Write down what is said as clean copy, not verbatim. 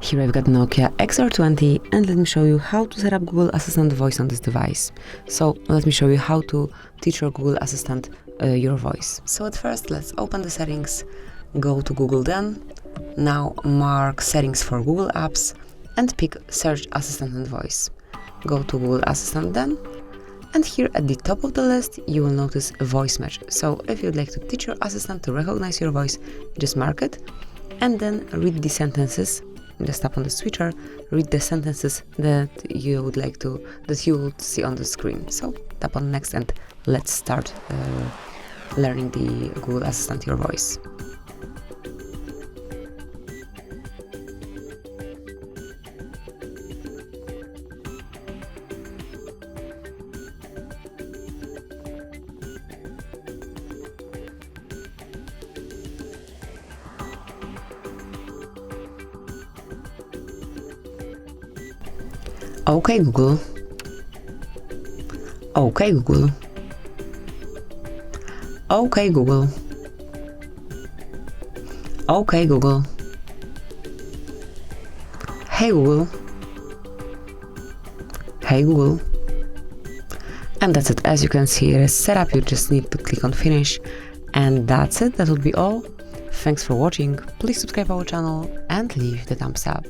Here I've got NOKIA XR20 and let me show you how to set up Google Assistant voice on this device. So let me show you how to teach your Google Assistant your voice. So at first let's open the settings, go to Google then, now mark settings for Google apps and pick search assistant and voice. Go to Google Assistant then, and here at the top of the list you will notice a voice match. So if you'd like to teach your assistant to recognize your voice, just mark it and then read the sentences. Just tap on the switcher, read the sentences that you would see on the screen. So tap on next and let's start learning the Google Assistant your voice. Okay Google. Okay Google. Okay Google. Okay Google. Hey Google. Hey Google. And that's it. As you can see, it is set up. You just need to click on finish. And that's it. That would be all. Thanks for watching. Please subscribe our channel and leave the thumbs up.